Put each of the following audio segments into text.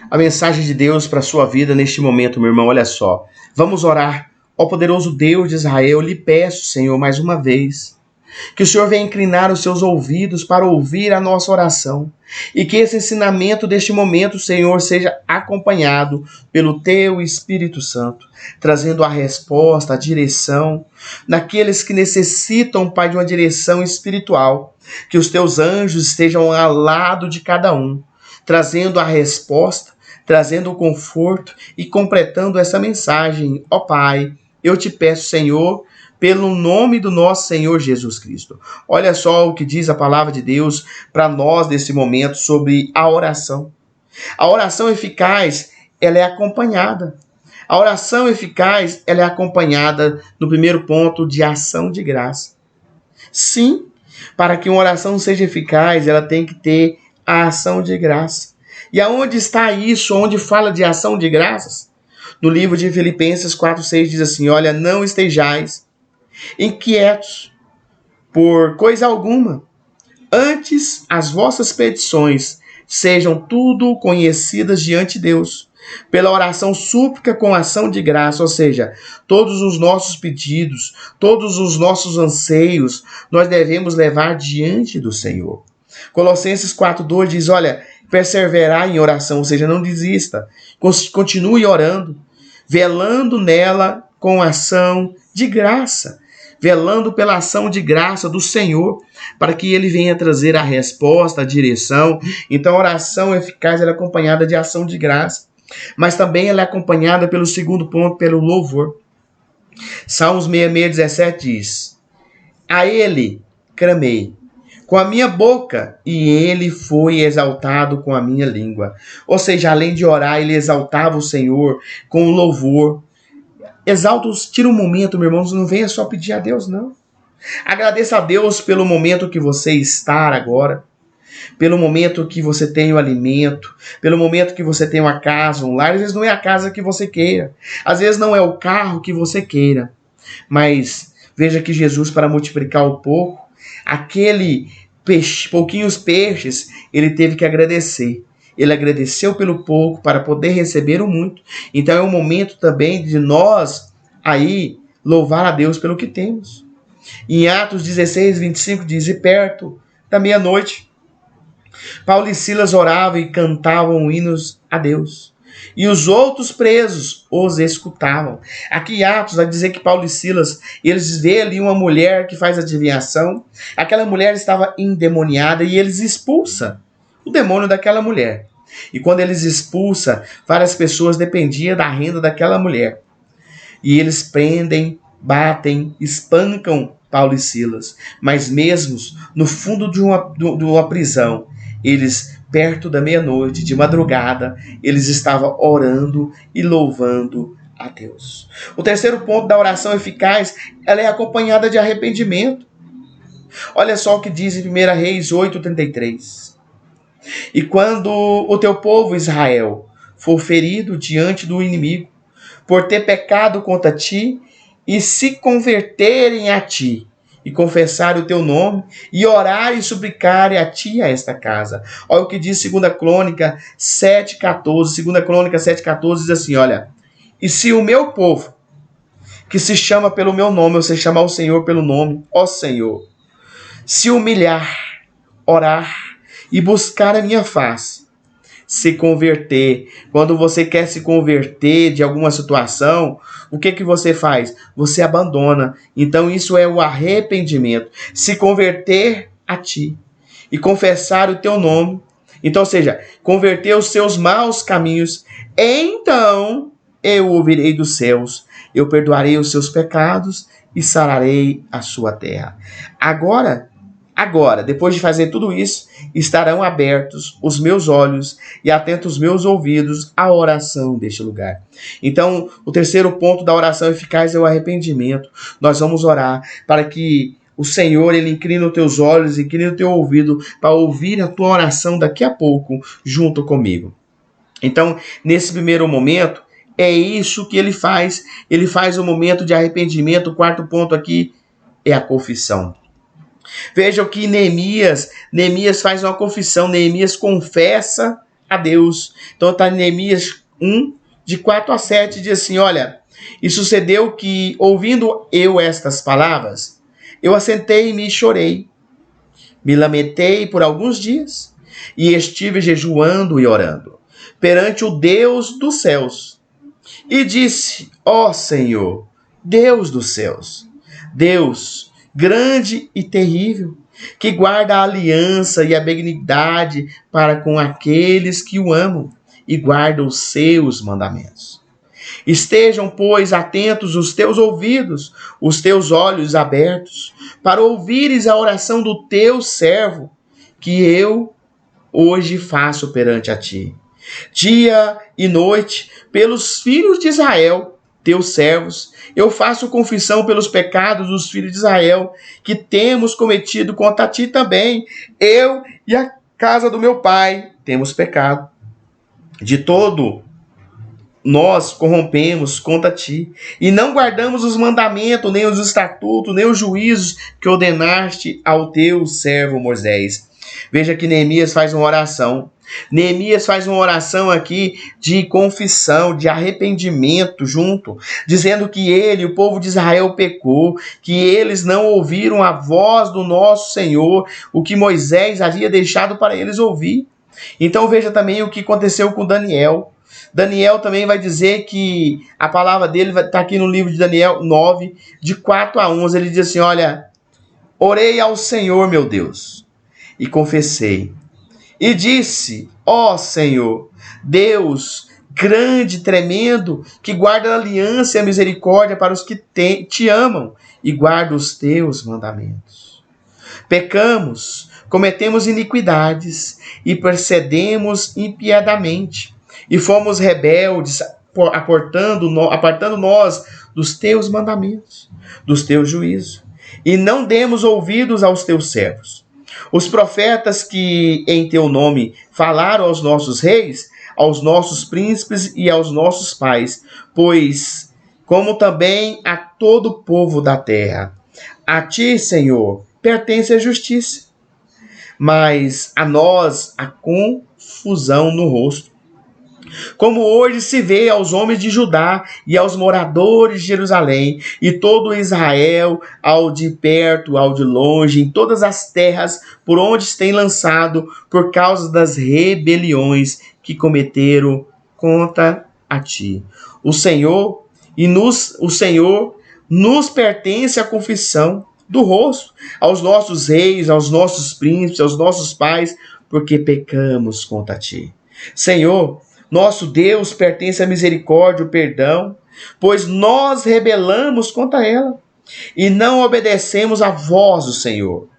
A mensagem de Deus para a sua vida neste momento, meu irmão, olha só. Vamos orar. Ó poderoso Deus de Israel, lhe peço, Senhor, mais uma vez, que o Senhor venha inclinar os seus ouvidos para ouvir a nossa oração. E que esse ensinamento deste momento, Senhor, seja acompanhado pelo Teu Espírito Santo, trazendo a resposta, a direção, naqueles que necessitam, Pai, de uma direção espiritual. Que os Teus anjos estejam ao lado de cada um, trazendo a resposta, trazendo o conforto e completando essa mensagem. Ó Pai, eu te peço, Senhor, pelo nome do nosso Senhor Jesus Cristo. Olha só o que diz a palavra de Deus para nós nesse momento sobre a oração. A oração eficaz, ela é acompanhada. A oração eficaz, ela é acompanhada, no primeiro ponto, de ação de graça. Sim, para que uma oração seja eficaz, ela tem que ter a ação de graça. E aonde está isso? Onde fala de ação de graças? No livro de Filipenses 4:6 diz assim: olha, não estejais inquietos por coisa alguma, antes as vossas petições sejam tudo conhecidas diante de Deus, pela oração súplica com ação de graça, ou seja, todos os nossos pedidos, todos os nossos anseios, nós devemos levar diante do Senhor. Colossenses 4:2 diz, olha, perseverar em oração, ou seja, não desista, continue orando, velando nela com ação de graça, velando pela ação de graça do Senhor, para que Ele venha trazer a resposta, a direção. Então a oração eficaz é acompanhada de ação de graça, mas também ela é acompanhada pelo segundo ponto, pelo louvor. Salmos 66:17 diz, a Ele clamei com a minha boca, e Ele foi exaltado com a minha língua. Ou seja, além de orar, ele exaltava o Senhor com o louvor. Exalta, tira um momento, meu irmão, não venha só pedir a Deus, não. Agradeça a Deus pelo momento que você está agora, pelo momento que você tem o alimento, pelo momento que você tem uma casa, um lar. Às vezes não é a casa que você queira, às vezes não é o carro que você queira, mas veja que Jesus, para multiplicar o pouco, pouquinhos peixes, ele teve que agradecer. Ele agradeceu pelo pouco para poder receber o muito. Então é um momento também de nós aí louvar a Deus pelo que temos. Em Atos 16:25 diz, e perto da meia-noite, Paulo e Silas oravam e cantavam hinos a Deus, e os outros presos os escutavam. Aqui em Atos vai dizer que Paulo e Silas, eles vê ali uma mulher que faz adivinhação. Aquela mulher estava endemoniada e eles expulsam o demônio daquela mulher. E quando eles expulsam, várias pessoas dependiam da renda daquela mulher. E eles prendem, batem, espancam Paulo e Silas. Mas mesmo no fundo de uma prisão, eles, perto da meia-noite, de madrugada, eles estavam orando e louvando a Deus. O terceiro ponto da oração eficaz, ela é acompanhada de arrependimento. Olha só o que diz em 1 Reis 8:33. E quando o teu povo Israel for ferido diante do inimigo, por ter pecado contra ti, e se converterem a ti, e confessarem o teu nome, e orar e suplicarem a ti e a esta casa. Olha o que diz 2 Crônica 7:14. 2 Crônica 7:14 diz assim, olha, e se o meu povo, que se chama pelo meu nome, ou se chamar o Senhor pelo nome, ó Senhor, se humilhar, orar e buscar a minha face, se converter. Quando você quer se converter de alguma situação, o que você faz? Você abandona. Então isso é o arrependimento. Se converter a ti e confessar o teu nome. Então, ou seja, converter os seus maus caminhos. Então eu ouvirei dos céus, eu perdoarei os seus pecados e sararei a sua terra. Agora, depois de fazer tudo isso, estarão abertos os meus olhos e atentos os meus ouvidos à oração deste lugar. Então, o terceiro ponto da oração eficaz é o arrependimento. Nós vamos orar para que o Senhor, Ele incline os teus olhos, incline o teu ouvido para ouvir a tua oração daqui a pouco, junto comigo. Então, nesse primeiro momento, é isso que Ele faz. Ele faz um momento de arrependimento. O quarto ponto aqui é a confissão. Vejam que Neemias faz uma confissão, Neemias confessa a Deus. Então está em Neemias 1, de 4 a 7, diz assim, olha, e sucedeu que, ouvindo eu estas palavras, eu assentei-me e chorei, me lamentei por alguns dias, e estive jejuando e orando perante o Deus dos céus. E disse, ó Senhor, Deus dos céus, Deus grande e terrível, que guarda a aliança e a benignidade para com aqueles que o amam e guardam os seus mandamentos. Estejam, pois, atentos os teus ouvidos, os teus olhos abertos, para ouvires a oração do teu servo, que eu hoje faço perante a ti. Dia e noite, pelos filhos de Israel, teus servos, eu faço confissão pelos pecados dos filhos de Israel, que temos cometido contra ti também. Eu e a casa do meu pai temos pecado. De todo nós corrompemos contra ti, e não guardamos os mandamentos, nem os estatutos, nem os juízos que ordenaste ao teu servo Moisés. Veja que Neemias faz uma oração. Neemias faz uma oração aqui de confissão, de arrependimento junto, dizendo que ele, o povo de Israel, pecou, que eles não ouviram a voz do nosso Senhor, o que Moisés havia deixado para eles ouvir. Então veja também o que aconteceu com Daniel. Daniel também vai dizer que a palavra dele está aqui no livro de Daniel 9, de 4 a 11. Ele diz assim, olha, orei ao Senhor meu Deus e confessei. E disse, ó Senhor, Deus grande e tremendo, que guarda a aliança e a misericórdia para os que te amam e guarda os teus mandamentos. Pecamos, cometemos iniquidades e procedemos impiedamente, e fomos rebeldes, apartando nós dos teus mandamentos, dos teus juízos, e não demos ouvidos aos teus servos. Os profetas que em teu nome falaram aos nossos reis, aos nossos príncipes e aos nossos pais, pois, como também a todo o povo da terra. A ti, Senhor, pertence a justiça, mas a nós a confusão no rosto. Como hoje se vê aos homens de Judá e aos moradores de Jerusalém, e todo Israel, ao de perto, ao de longe, em todas as terras por onde se tem lançado, por causa das rebeliões que cometeram contra a ti. O Senhor nos pertence a confissão do rosto, aos nossos reis, aos nossos príncipes, aos nossos pais, porque pecamos contra ti. Senhor, nosso Deus, pertence a misericórdia, o perdão, pois nós rebelamos contra ela e não obedecemos à voz do Senhor,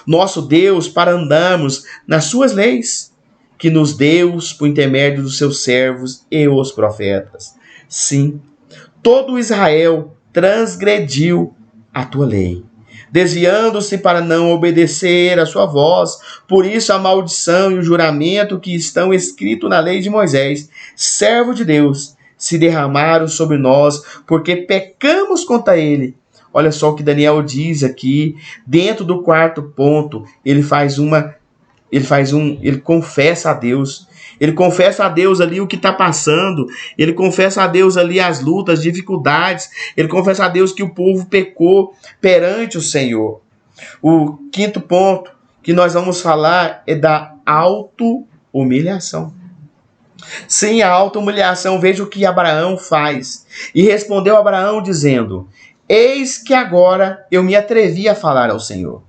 nosso Deus, para andarmos nas suas leis, que nos deu por intermédio dos seus servos e os profetas. Sim, todo Israel transgrediu a tua lei, desviando-se para não obedecer a sua voz. Por isso a maldição e o juramento que estão escritos na lei de Moisés, servo de Deus, se derramaram sobre nós, porque pecamos contra ele. Olha só o que Daniel diz aqui, dentro do quarto ponto, ele confessa a Deus. Ele confessa a Deus ali o que está passando. Ele confessa a Deus ali as lutas, as dificuldades. Ele confessa a Deus que o povo pecou perante o Senhor. O quinto ponto que nós vamos falar é da auto-humilhação. Sim, a auto-humilhação. Veja o que Abraão faz. E respondeu Abraão dizendo, eis que agora eu me atrevi a falar ao Senhor.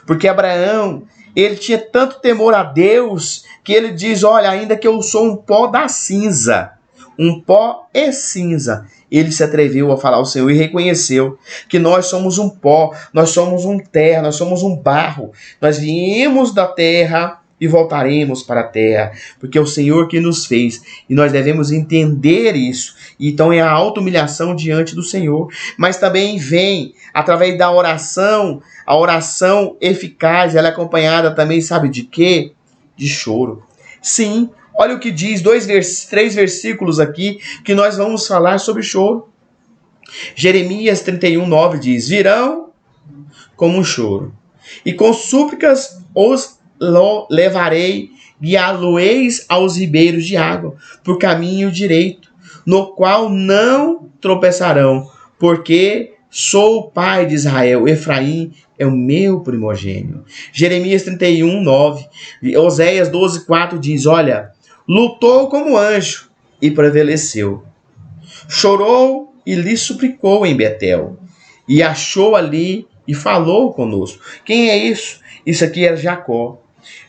Porque Abraão, ele tinha tanto temor a Deus que ele diz, olha, ainda que eu sou um pó da cinza, um pó e cinza, ele se atreveu a falar ao Senhor e reconheceu que nós somos um pó, nós somos um terra, nós somos um barro, nós viemos da terra e voltaremos para a terra, porque é o Senhor que nos fez, e nós devemos entender isso. Então é a auto-humilhação diante do Senhor, mas também vem através da oração, a oração eficaz, ela é acompanhada também, sabe de quê? De choro. Sim, olha o que diz, 3 versículos aqui, que nós vamos falar sobre choro. Jeremias 31:9 diz, virão como um choro, e com súplicas os levarei, guiá-lo-eis aos ribeiros de água, por caminho direito, no qual não tropeçarão, porque sou o pai de Israel, Efraim é o meu primogênito. Jeremias 31, 9. Oséias 12, 4 diz, olha, lutou como anjo e prevaleceu. Chorou e lhe suplicou em Betel. E achou ali e falou conosco. Quem é isso? Isso aqui é Jacó.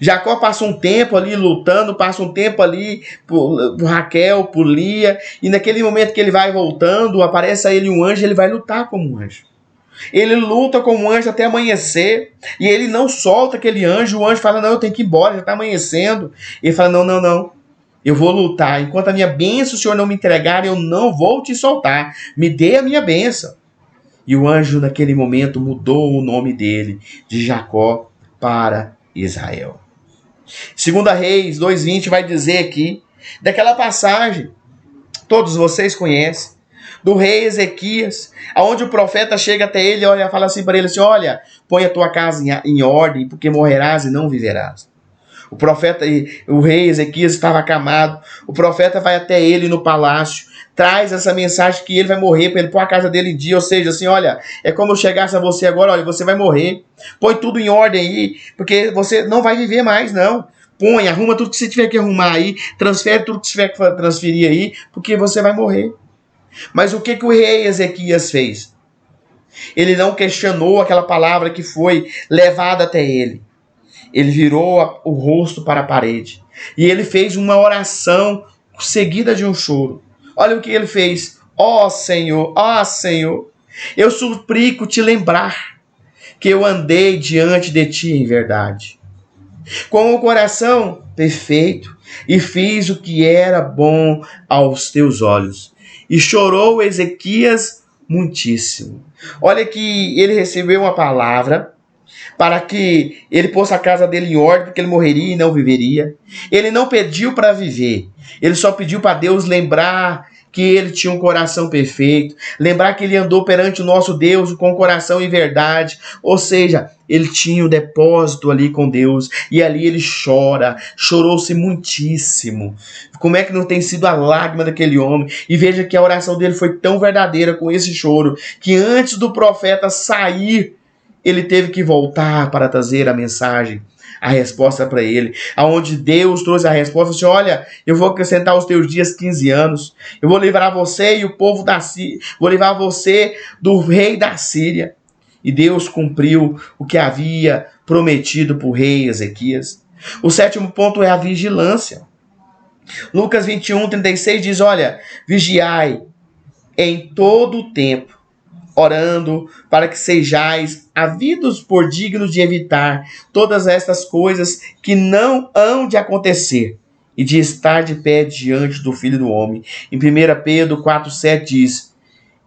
Jacó passa um tempo ali lutando, passa um tempo ali por Raquel, por Lia, e naquele momento que ele vai voltando, aparece a ele um anjo, ele vai lutar como um anjo. Ele luta como um anjo até amanhecer, e ele não solta aquele anjo, o anjo fala, não, eu tenho que ir embora, já está amanhecendo. Ele fala, não, não, não, eu vou lutar, enquanto a minha bênção o Senhor não me entregar, eu não vou te soltar, me dê a minha bênção. E o anjo naquele momento mudou o nome dele, de Jacó para Israel. 2 Reis 2:20 vai dizer aqui, daquela passagem, todos vocês conhecem, do rei Ezequias, aonde o profeta chega até ele, olha, fala assim para ele, assim, olha, põe a tua casa em ordem, porque morrerás e não viverás. O profeta, o rei Ezequias estava acamado, o profeta vai até ele no palácio, traz essa mensagem que ele vai morrer, para ele pôr a casa dele em dia, ou seja, assim, olha, é como eu chegasse a você agora, olha, você vai morrer, põe tudo em ordem aí, porque você não vai viver mais, não. Põe, arruma tudo que você tiver que arrumar aí, transfere tudo que você tiver que transferir aí, porque você vai morrer. Mas o que o rei Ezequias fez? Ele não questionou aquela palavra que foi levada até ele. Ele virou o rosto para a parede. E ele fez uma oração seguida de um choro. Olha o que ele fez. Ó Senhor, eu suplico te lembrar que eu andei diante de ti em verdade, com o coração perfeito, e fiz o que era bom aos teus olhos. E chorou Ezequias muitíssimo. Olha que ele recebeu uma palavra para que ele pôsse a casa dele em ordem, porque ele morreria e não viveria. Ele não pediu para viver, ele só pediu para Deus lembrar que ele tinha um coração perfeito, lembrar que ele andou perante o nosso Deus com coração e verdade, ou seja, ele tinha um depósito ali com Deus, e ali ele chorou-se muitíssimo. Como é que não tem sido a lágrima daquele homem? E veja que a oração dele foi tão verdadeira com esse choro, que antes do profeta sair, ele teve que voltar para trazer a mensagem, a resposta para ele, aonde Deus trouxe a resposta, assim, olha, eu vou acrescentar os teus dias 15 anos, eu vou livrar você e o povo da Síria, vou livrar você do rei da Síria. E Deus cumpriu o que havia prometido para o rei Ezequias. O 7º ponto é a vigilância. Lucas 21:36 diz, olha, vigiai em todo o tempo, orando para que sejais havidos por dignos de evitar todas estas coisas que não hão de acontecer, e de estar de pé diante do Filho do Homem. Em 1 Pedro 4:7 diz,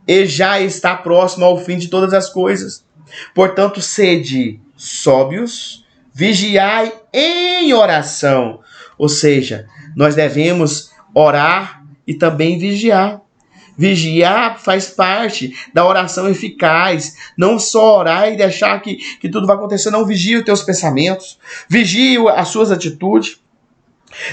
e já está próximo ao fim de todas as coisas. Portanto, sede sóbrios, vigiai em oração. Ou seja, nós devemos orar e também vigiar. Vigiar faz parte da oração eficaz. Não só orar e deixar que tudo vai acontecer. Não, vigie os teus pensamentos. Vigie as suas atitudes.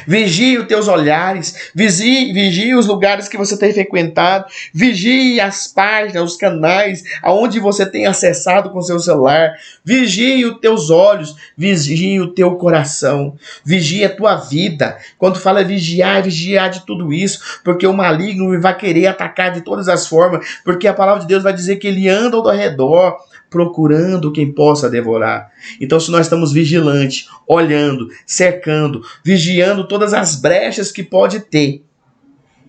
Vigie os teus olhares. Vigie os lugares que você tem frequentado. Vigie as páginas, os canais aonde você tem acessado com seu celular. Vigie os teus olhos. Vigie o teu coração. Vigie a tua vida. Quando fala vigiar, vigiar de tudo isso, porque o maligno vai querer atacar de todas as formas, porque a palavra de Deus vai dizer que ele anda ao redor procurando quem possa devorar. Então, se nós estamos vigilantes, olhando, cercando, vigiando todas as brechas que pode ter,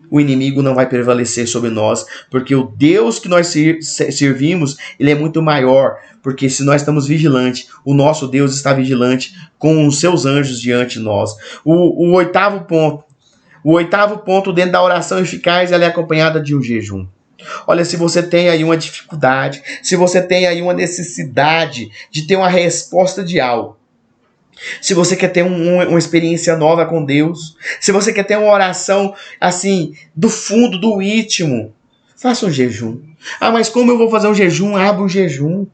o inimigo não vai prevalecer sobre nós, porque o Deus que nós servimos, ele é muito maior, porque se nós estamos vigilantes, o nosso Deus está vigilante com os seus anjos diante de nós. O oitavo ponto dentro da oração eficaz, ela é acompanhada de um jejum. Olha, se você tem aí uma dificuldade, se você tem aí uma necessidade de ter uma resposta de algo, se você quer ter uma experiência nova com Deus, se você quer ter uma oração assim, do fundo, do íntimo, faça um jejum. Ah, mas como eu vou fazer um jejum? Abra um jejum.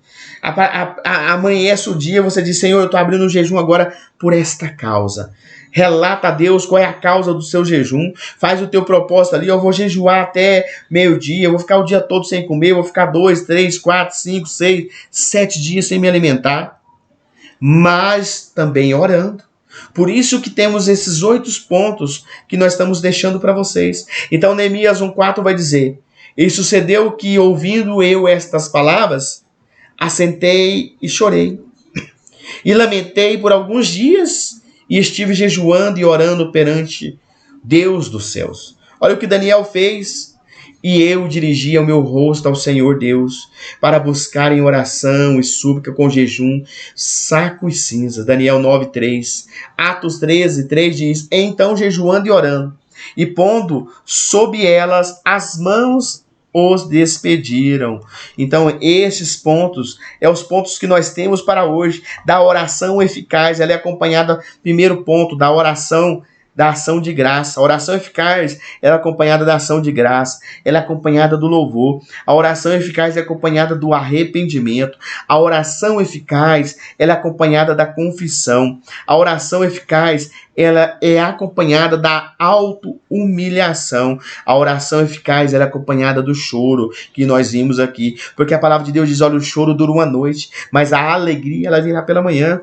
Amanhece o dia, você diz, Senhor, eu estou abrindo um jejum agora por esta causa. relata a Deus qual é a causa do seu jejum, faz o teu propósito ali, eu vou jejuar até meio-dia, eu vou ficar o dia todo sem comer, eu vou ficar 2, 3, 4, 5, 6, 7 dias sem me alimentar, mas também orando. Por isso que temos esses 8 pontos que nós estamos deixando para vocês. Então Neemias 1,4 vai dizer: e sucedeu que, ouvindo eu estas palavras, assentei e chorei, e lamentei por alguns dias, e estive jejuando e orando perante Deus dos céus. Olha o que Daniel fez. E eu dirigia o meu rosto ao Senhor Deus, para buscar em oração e súplica com jejum, saco e cinza. Daniel 9,3. Atos 13,3 diz: então jejuando e orando, e pondo sob elas as mãos, os despediram. Então, esses pontos, os pontos que nós temos para hoje, da oração eficaz. Ela é acompanhada, primeiro ponto, da oração, da ação de graça. A oração eficaz, ela é acompanhada da ação de graça, ela é acompanhada do louvor. A oração eficaz é acompanhada do arrependimento. A oração eficaz, ela é acompanhada da confissão. A oração eficaz, ela é acompanhada da auto-humilhação. A oração eficaz, ela é acompanhada do choro, que nós vimos aqui. Porque a palavra de Deus diz: olha, o choro dura uma noite, mas a alegria, ela virá pela manhã.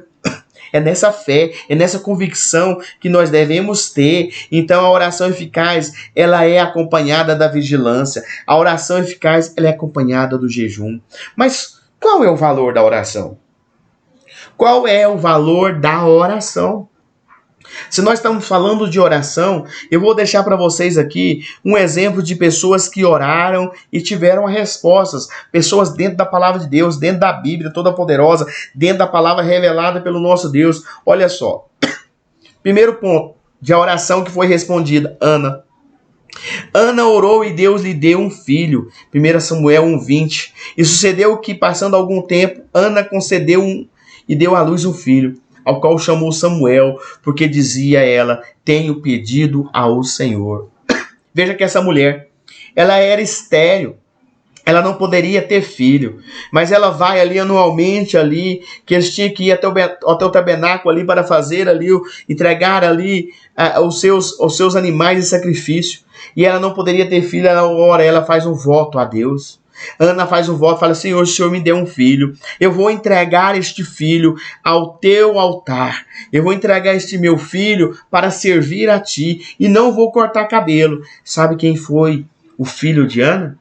É nessa fé, é nessa convicção que nós devemos ter. Então a oração eficaz, ela é acompanhada da vigilância. A oração eficaz, ela é acompanhada do jejum. Mas qual é o valor da oração? Qual é o valor da oração? Se nós estamos falando de oração, eu vou deixar para vocês aqui um exemplo de pessoas que oraram e tiveram respostas. Pessoas dentro da palavra de Deus, dentro da Bíblia toda poderosa, dentro da palavra revelada pelo nosso Deus. Olha só. Primeiro ponto de oração que foi respondida: Ana. Ana orou e Deus lhe deu um filho. 1 Samuel 1,20. E sucedeu que, passando algum tempo, Ana concedeu e deu à luz um filho, ao qual chamou Samuel, porque dizia ela: tenho pedido ao Senhor. Veja que essa mulher, ela era estéril, ela não poderia ter filho, mas ela vai ali anualmente ali, que eles tinham que ir até o tabernáculo ali para fazer ali, entregar ali os seus animais de sacrifício, e ela não poderia ter filho. Ela ora, ela faz um voto a Deus. Ana faz um voto, fala: Senhor, o Senhor me deu um filho, eu vou entregar este filho ao teu altar, eu vou entregar este meu filho para servir a ti, e não vou cortar cabelo. Sabe quem foi o filho de Ana?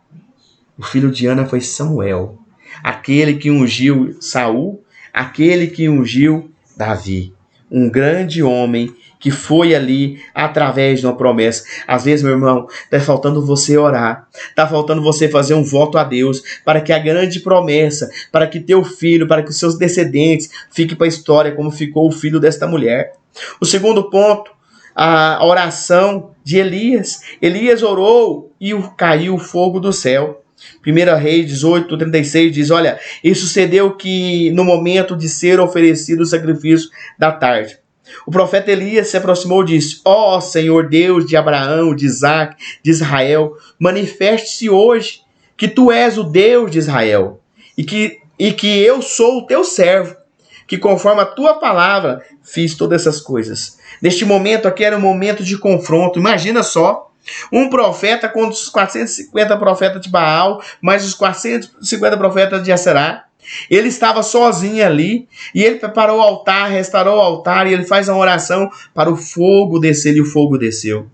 O filho de Ana foi Samuel, aquele que ungiu Saul, aquele que ungiu Davi, um grande homem que foi ali através de uma promessa. Às vezes, meu irmão, está faltando você orar, está faltando você fazer um voto a Deus, para que a grande promessa, para que teu filho, para que os seus descendentes fiquem para a história, como ficou o filho desta mulher. O segundo ponto, a oração de Elias. Elias orou e caiu o fogo do céu. 1 Reis 18:36 diz: olha, e sucedeu que no momento de ser oferecido o sacrifício da tarde, o profeta Elias se aproximou e disse: ó Senhor Deus de Abraão, de Isaac, de Israel, manifeste-se hoje que tu és o Deus de Israel, e que eu sou o teu servo, que conforme a tua palavra fiz todas essas coisas. Neste momento aqui era um momento de confronto. Imagina só, um profeta contra os 450 profetas de Baal, mais os 450 profetas de Aserá. Ele estava sozinho ali, e ele preparou o altar, restaurou o altar, e ele faz uma oração para o fogo descer, e o fogo desceu.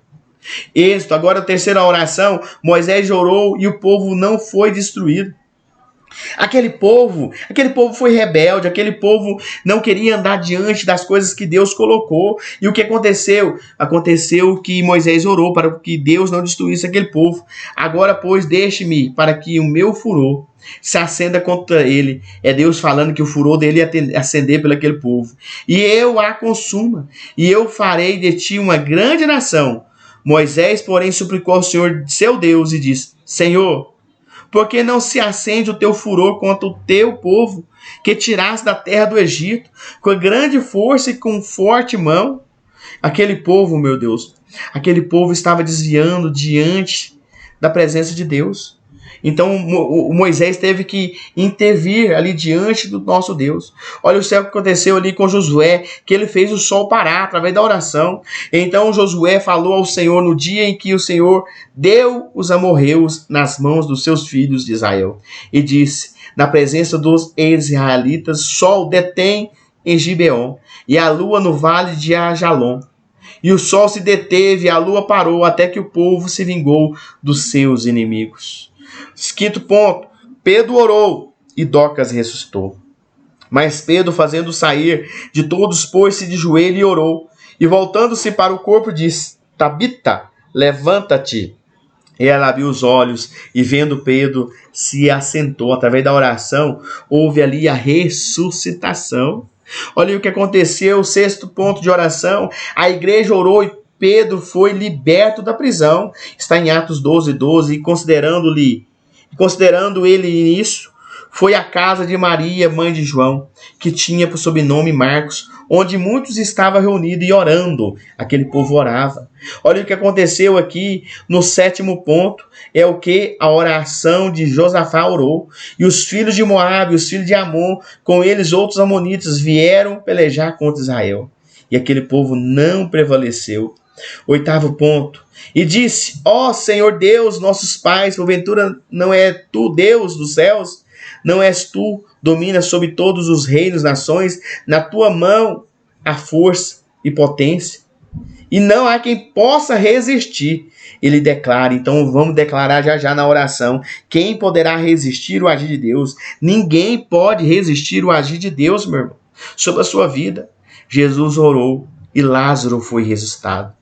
Êxodo, agora a terceira oração, Moisés orou e o povo não foi destruído. Aquele povo foi rebelde, aquele povo não queria andar diante das coisas que Deus colocou. E o que aconteceu? Aconteceu que Moisés orou para que Deus não destruísse aquele povo. Agora, pois, deixe-me para que o meu furor se acenda contra ele. É Deus falando que o furor dele ia acender pelo aquele povo. E eu a consuma, e eu farei de ti uma grande nação. Moisés, porém, suplicou ao Senhor, seu Deus, e disse: Senhor, porque não se acende o teu furor contra o teu povo, que tiraste da terra do Egito, com grande força e com forte mão? Aquele povo, meu Deus, aquele povo estava desviando diante da presença de Deus. Então o Moisés teve que intervir ali diante do nosso Deus. Olha o céu que aconteceu ali com Josué, que ele fez o sol parar através da oração. Então Josué falou ao Senhor no dia em que o Senhor deu os amorreus nas mãos dos seus filhos de Israel. E disse, na presença dos israelitas, sol detém em Gibeon, e a lua no vale de Ajalon. E o sol se deteve, e a lua parou, até que o povo se vingou dos seus inimigos. Quinto ponto, Pedro orou e Dorcas ressuscitou. Mas Pedro, fazendo sair de todos, pôs-se de joelho e orou. E voltando-se para o corpo, disse, Tabita, levanta-te. E ela abriu os olhos e, vendo Pedro, se assentou. Através da oração, houve ali a ressuscitação. Olha o que aconteceu, o sexto ponto de oração. A igreja orou e Pedro foi liberto da prisão. Está em Atos 12:12. E considerando ele isso, foi à casa de Maria, mãe de João, que tinha por sobrenome Marcos, onde muitos estavam reunidos e orando. Aquele povo orava. Olha o que aconteceu aqui no sétimo ponto. É o que? A oração de Josafá orou. E os filhos de Moabe, os filhos de Amon, com eles outros amonitas, vieram pelejar contra Israel. E aquele povo não prevaleceu. Oitavo ponto. E disse, ó Senhor Deus, nossos pais, porventura não é tu Deus dos céus? Não és tu, dominas sobre todos os reinos, nações, na tua mão há força e potência, e não há quem possa resistir. Ele declara, então vamos declarar já na oração, quem poderá resistir o agir de Deus? Ninguém pode resistir o agir de Deus, meu irmão, sobre a sua vida. Jesus orou e Lázaro foi ressuscitado.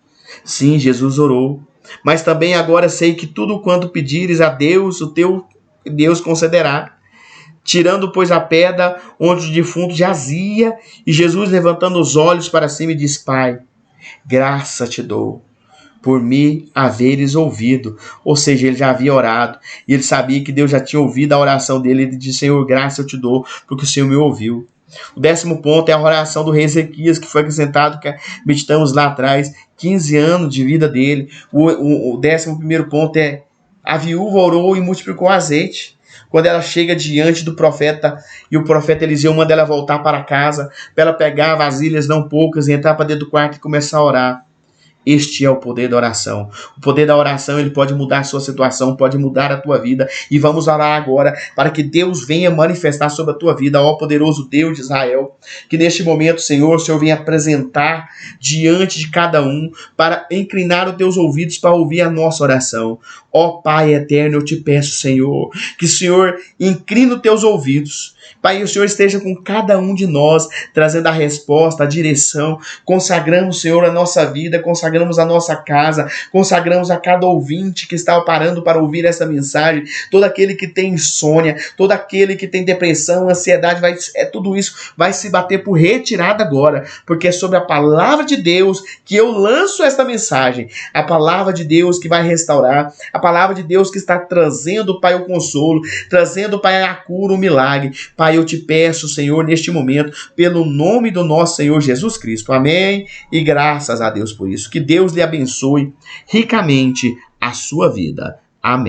Sim, Jesus orou, mas também agora sei que tudo quanto pedires a Deus, o teu Deus concederá. Tirando, pois, a pedra onde o defunto jazia, e Jesus, levantando os olhos para cima, diz, Pai, graça te dou, por me haveres ouvido. Ou seja, ele já havia orado, e ele sabia que Deus já tinha ouvido a oração dele. Ele disse, Senhor, graça eu te dou, porque o Senhor me ouviu. O décimo ponto é a oração do rei Ezequias, que foi acrescentado, que meditamos lá atrás, 15 anos de vida dele. O 11º ponto é, a viúva orou e multiplicou azeite. Quando ela chega diante do profeta, e o profeta Eliseu manda ela voltar para casa, para ela pegar vasilhas não poucas e entrar para dentro do quarto e começar a orar. Este é o poder da oração. O poder da oração, ele pode mudar a sua situação, pode mudar a tua vida. E vamos orar agora para que Deus venha manifestar sobre a tua vida, ó poderoso Deus de Israel. Que neste momento, Senhor, o Senhor venha apresentar diante de cada um, para inclinar os teus ouvidos para ouvir a nossa oração. Ó Pai eterno, eu te peço, Senhor, que o Senhor incline os teus ouvidos. Pai, o Senhor esteja com cada um de nós, trazendo a resposta, a direção. Consagramos, Senhor, a nossa vida, consagramos a nossa casa, consagramos a cada ouvinte que está parando para ouvir essa mensagem. Todo aquele que tem insônia, todo aquele que tem depressão, ansiedade, tudo isso vai se bater por retirada agora, porque é sobre a palavra de Deus que eu lanço esta mensagem. A palavra de Deus que vai restaurar, a palavra de Deus que está trazendo, Pai, o consolo, trazendo, Pai, a cura, o milagre. Pai, eu te peço, Senhor, neste momento, pelo nome do nosso Senhor Jesus Cristo. Amém? E graças a Deus por isso. Que Deus lhe abençoe ricamente a sua vida. Amém.